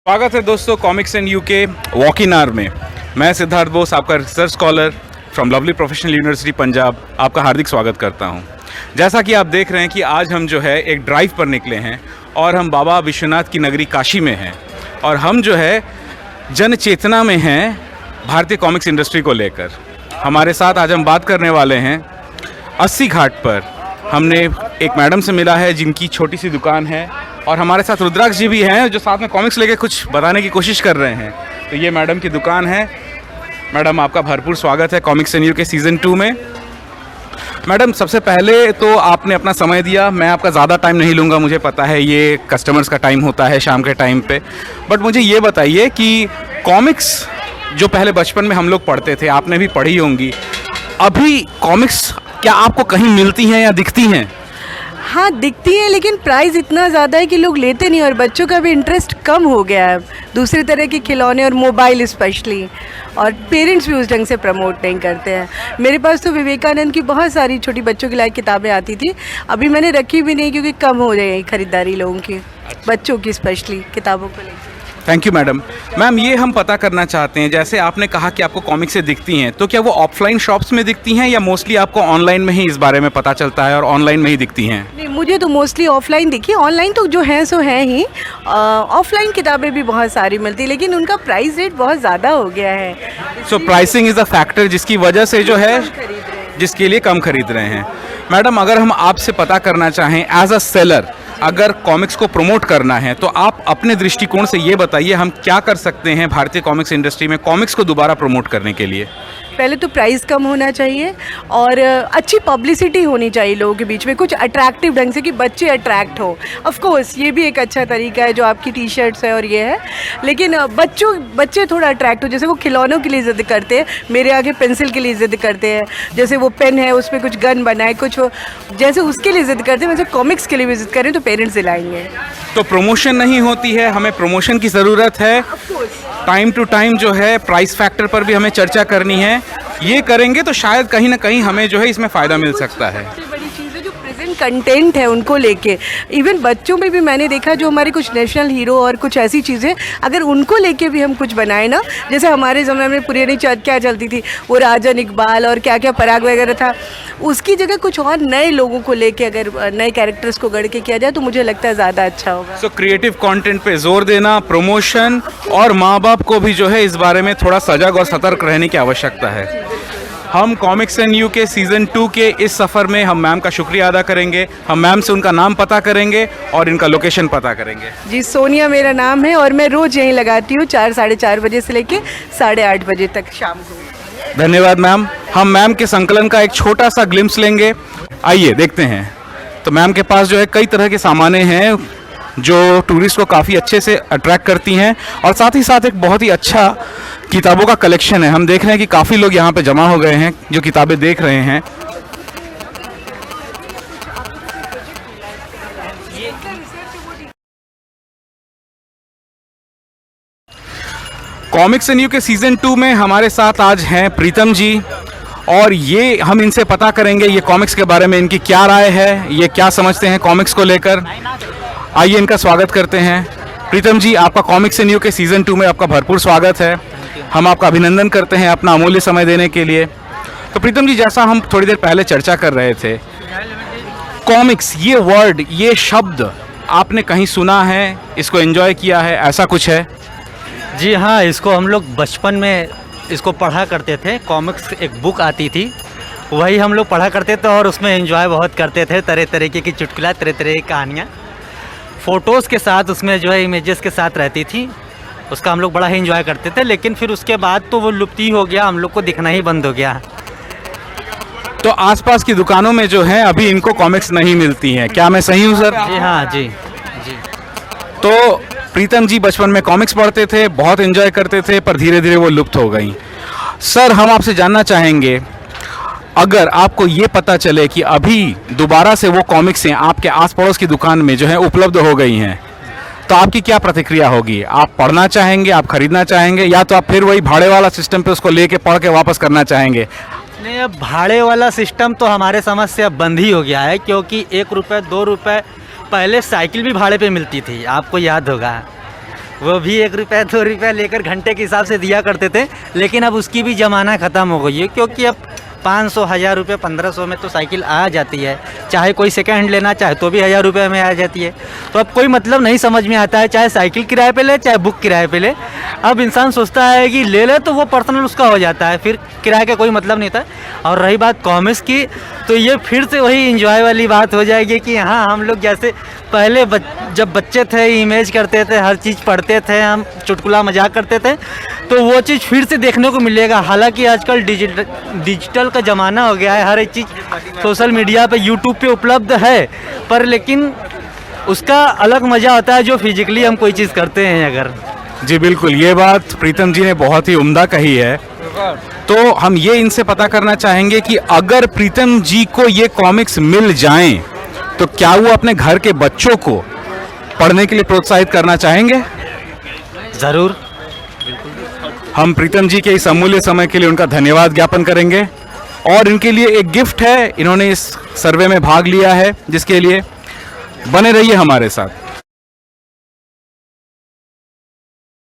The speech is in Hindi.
स्वागत है दोस्तों comics and UK walk in our में। मैं सिद्धार्थ बोस, आपका research scholar from Lovely Professional University Punjab, आपका हार्दिक स्वागत करता हूं। जैसा कि आप देख रहे हैं कि आज हम जो है एक ड्राइव पर निकले हैं और हम बाबा विश्वनाथ की नगरी काशी में हैं और हम जो है जन चेतना में हैं भारतीय कॉमिक्स इंडस्ट्री को लेकर। हमारे साथ आज हम बात करने वाले हैं 80 घाट पर। हमने एक मैडम से मिला है जिनकी छोटी सी दुकान है और हमारे साथ रुद्राक्ष जी भी हैं जो साथ में कॉमिक्स लेके कुछ बताने की कोशिश कर रहे हैं। तो ये मैडम की दुकान है। मैडम, आपका भरपूर स्वागत है कॉमिक्स एंड यू के सीज़न 2 में। मैडम, सबसे पहले तो आपने अपना समय दिया। मैं आपका ज़्यादा टाइम नहीं लूँगा, मुझे पता है ये कस्टमर्स का टाइम होता है शाम के टाइम पे। बट मुझे ये बताइए कि कॉमिक्स जो पहले बचपन में हम लोग पढ़ते थे, आपने भी पढ़ी होंगी, अभी कॉमिक्स क्या आपको कहीं मिलती हैं या दिखती हैं? हाँ, दिखती है, लेकिन प्राइस इतना ज़्यादा है कि लोग लेते नहीं और बच्चों का भी इंटरेस्ट कम हो गया है दूसरी तरह के खिलौने और मोबाइल स्पेशली, और पेरेंट्स भी उस ढंग से प्रमोट नहीं करते हैं। मेरे पास तो विवेकानंद की बहुत सारी छोटी बच्चों की लायक किताबें आती थी, अभी मैंने रखी भी नहीं क्योंकि कम हो जाएगी खरीदारी लोगों की, बच्चों की स्पेशली किताबों को लेकर। Thank you madam. मैम, ये हम पता करना चाहते हैं, जैसे आपने कहा कि आपको कॉमिक्स से दिखती हैं, तो क्या वो ऑफलाइन शॉप्स में दिखती हैं या मोस्टली आपको ऑनलाइन में ही इस बारे में पता चलता है और ऑनलाइन में ही दिखती हैं? नहीं, मुझे तो मोस्टली ऑफलाइन दिखी। ऑनलाइन तो जो है सो है ही। ऑफलाइन किताबें भी बहुत सारी मिलती, लेकिन उनका प्राइस रेट बहुत ज़्यादा हो गया है। सो प्राइसिंग इज़ अ फैक्टर जिसकी वजह से जो है जिसके लिए कम खरीद रहे हैं। मैडम, अगर हम आपसे पता करना चाहें एज अ सेलर, अगर कॉमिक्स को प्रमोट करना है तो आप अपने दृष्टिकोण से ये बताइए हम क्या कर सकते हैं भारतीय कॉमिक्स इंडस्ट्री में कॉमिक्स को दोबारा प्रमोट करने के लिए? पहले तो प्राइस कम होना चाहिए और अच्छी पब्लिसिटी होनी चाहिए लोगों के बीच में, कुछ अट्रैक्टिव ढंग से कि बच्चे अट्रैक्ट हो। ऑफ कोर्स ये भी एक अच्छा तरीका है जो आपकी टी शर्ट्स है और ये है, लेकिन बच्चे थोड़ा अट्रैक्ट हो। जैसे वो खिलौनों के लिए ज़िद करते हैं, मेरे आगे पेंसिल के लिए ज़िद करते हैं, जैसे वो पेन है उस पर कुछ गन बनाए, कुछ जैसे उसके लिए ज़िद करते हैं वैसे कॉमिक्स के लिए भी ज़िद करें तो पेरेंट्स दिलाएंगे। तो प्रमोशन नहीं होती है, हमें प्रमोशन की ज़रूरत है। टाइम टू टाइम जो है प्राइस फैक्टर पर भी हमें चर्चा करनी है। ये करेंगे तो शायद कहीं ना कहीं हमें जो है इसमें फ़ायदा मिल सकता है। सबसे बड़ी चीज़ है जो प्रेजेंट कंटेंट है उनको लेके, इवन बच्चों में भी मैंने देखा जो हमारे कुछ नेशनल हीरो और कुछ ऐसी चीज़ें अगर उनको लेके भी हम कुछ बनाए ना, जैसे हमारे ज़माने में पुरानी क्या चलती थी, वो राजन इकबाल और क्या क्या पराग वगैरह था, उसकी जगह कुछ और नए लोगों को लेके अगर नए कैरेक्टर्स को गढ़ के किया जाए तो मुझे लगता है ज़्यादा अच्छा होगा। सो क्रिएटिव कंटेंट पे जोर देना, प्रमोशन, और माँ बाप को भी जो है इस बारे में थोड़ा सजग और सतर्क रहने की आवश्यकता है। हम कॉमिक्स एंड यू के सीज़न 2 के इस सफ़र में हम मैम का शुक्रिया अदा करेंगे। हम मैम से उनका नाम पता करेंगे और इनका लोकेशन पता करेंगे। जी, सोनिया मेरा नाम है और मैं रोज़ यहीं लगाती हूँ 4 साढ़े 4 बजे से लेके 8:30 बजे तक शाम को। धन्यवाद मैम। हम मैम के संकलन का एक छोटा सा ग्लिम्स लेंगे, आइए देखते हैं। तो मैम के पास जो है कई तरह के सामानें हैं जो टूरिस्ट को काफ़ी अच्छे से अट्रैक्ट करती हैं और साथ ही साथ एक बहुत ही अच्छा किताबों का कलेक्शन है। हम देख रहे हैं कि काफ़ी लोग यहाँ पे जमा हो गए हैं जो किताबें देख रहे हैं। कॉमिक्स एंड यू के सीज़न 2 में हमारे साथ आज हैं प्रीतम जी, और ये हम इनसे पता करेंगे ये कॉमिक्स के बारे में इनकी क्या राय है, ये क्या समझते हैं कॉमिक्स को लेकर। आइए इनका स्वागत करते हैं। प्रीतम जी, आपका कॉमिक्स एंड यू के सीज़न 2 में आपका भरपूर स्वागत है। हम आपका अभिनंदन करते हैं अपना अमूल्य समय देने के लिए। तो प्रीतम जी, जैसा हम थोड़ी देर पहले चर्चा कर रहे थे, कॉमिक्स ये वर्ड, ये शब्द आपने कहीं सुना है, इसको एंजॉय किया है, ऐसा कुछ है? जी हाँ, इसको हम लोग बचपन में इसको पढ़ा करते थे। कॉमिक्स एक बुक आती थी, वही हम लोग पढ़ा करते थे और उसमें एंजॉय बहुत करते थे। तरह तरीके की चुटकुला, तरह तरह की कहानियाँ फ़ोटोज़ के साथ, उसमें जो है इमेजेस के साथ रहती थी, उसका हम लोग बड़ा ही एंजॉय करते थे। लेकिन फिर उसके बाद तो वो लुप्त ही हो गया, हम लोग को दिखना ही बंद हो गया। तो आसपास की दुकानों में जो है अभी इनको कॉमिक्स नहीं मिलती हैं, क्या मैं सही हूँ सर? जी हाँ, जी जी। तो प्रीतम जी बचपन में कॉमिक्स पढ़ते थे, बहुत एंजॉय करते थे, पर धीरे धीरे वो लुप्त हो गई। सर, हम आपसे जानना चाहेंगे, अगर आपको ये पता चले कि अभी दोबारा से वो कॉमिक्सें आपके आस पड़ोस की दुकान में जो है उपलब्ध हो गई हैं, तो आपकी क्या प्रतिक्रिया होगी? आप पढ़ना चाहेंगे, आप खरीदना चाहेंगे, या तो आप फिर वही भाड़े वाला सिस्टम पे उसको लेके पढ़ के वापस करना चाहेंगे? नहीं, अब भाड़े वाला सिस्टम तो हमारे समझ से अब बंद ही हो गया है, क्योंकि 1 रुपये 2 रुपये पहले साइकिल भी भाड़े पे मिलती थी, आपको याद होगा। वो भी 1 रुपया 2 रुपया लेकर घंटे के हिसाब से दिया करते थे, लेकिन अब उसकी भी ज़माना ख़त्म हो गई है, क्योंकि अब 500 1000 रुपये 1500 में तो साइकिल आ जाती है। चाहे कोई सेकंड हैंड लेना चाहे तो भी 1000 रुपये में आ जाती है। तो अब कोई मतलब नहीं समझ में आता है, चाहे साइकिल किराए पे ले चाहे बुक किराए पे ले। अब इंसान सोचता है कि ले ले तो वो पर्सनल उसका हो जाता है, फिर किराए का कोई मतलब नहीं था। और रही बात कॉमिक्स की, तो ये फिर से वही इंजॉय वाली बात हो जाएगी कि हाँ, हम लोग जैसे पहले जब बच्चे थे इमेज करते थे, हर चीज़ पढ़ते थे, हम चुटकुला मजाक करते थे, तो वो चीज़ फिर से देखने को मिलेगा। हालांकि आजकल डिजिटल का ज़माना हो गया है, हर एक चीज़ सोशल मीडिया पे यूट्यूब पे उपलब्ध है, पर लेकिन उसका अलग मज़ा होता है जो फिजिकली हम कोई चीज़ करते हैं अगर। जी बिल्कुल, ये बात प्रीतम जी ने बहुत ही उम्दा कही है। तो हम ये इनसे पता करना चाहेंगे कि अगर प्रीतम जी को ये कॉमिक्स मिल जाएं तो क्या वो अपने घर के बच्चों को पढ़ने के लिए प्रोत्साहित करना चाहेंगे? ज़रूर। हम प्रीतम जी के इस अमूल्य समय के लिए उनका धन्यवाद ज्ञापन करेंगे। और इनके लिए एक गिफ्ट है, इन्होंने इस सर्वे में भाग लिया है, जिसके लिए बने रहिए हमारे साथ।